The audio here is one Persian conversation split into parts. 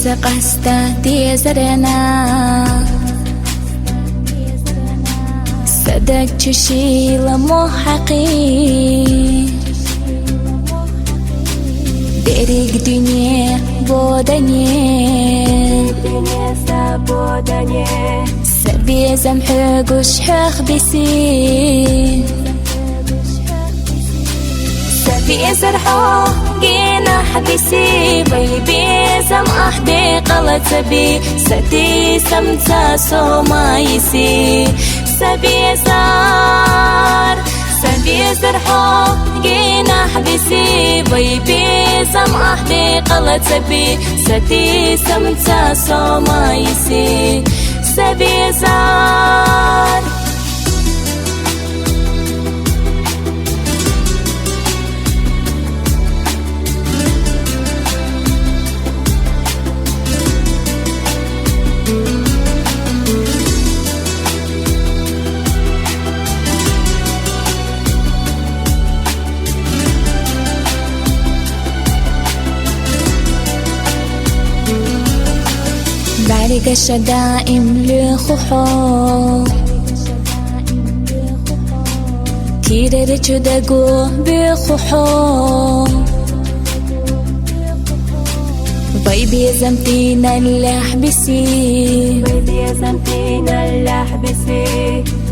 سقستا تێزەرێنا سەدەک چشی لە مۆحەقی دێرێک دنیێ بۆ دەنێ سەبێزەم حێگوش حێخ بیسی سەبێزەر حۆگێنە حەبیسی بەیبێزەم ئەحدێ قەڵەتەبی سەدی سەمچە سۆمایسی سەبێزەر حۆگێنە حەبیسی بەیبێزەم ئەحدێ قەڵەتەبی سەدی سەمچە سۆمایسی سەبێزەر بارقش دائم لخوحو كيرر جدقو بخوحو بيبي زمتينا اللحبسي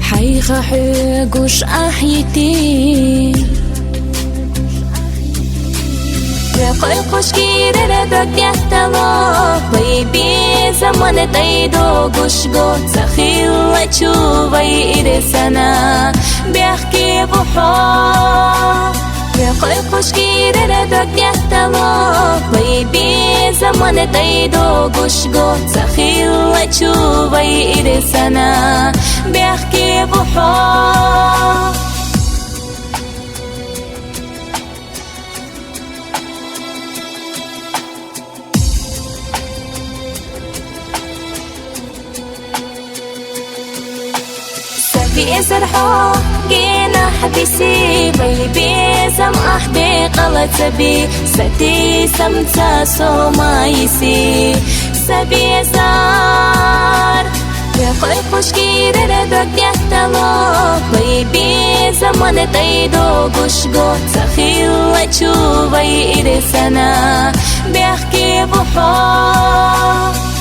حيخا حيقوش أحيتي قوي خوشگیر رداد یحتلا بی زمان تایدو گوشگو تخیل چو وی ایرسنا بیخکی بحا قوي خوشگیر رداد یحتلا بی زمان تایدو گوشگو تخیل چو وی ایرسنا بیخکی بحا سەبێزەر حۆگێنە حەبیسی بەیبێزەم ئەحدێ قەڵەتەبی سەدی سەمچە سۆمایسی سەبێزەر قوي خوشگیر رداد یحتلا بەیبێزەمان تایدۆ گوشگۆ تەخیل چو وی ایرسەنا بیخکی بحا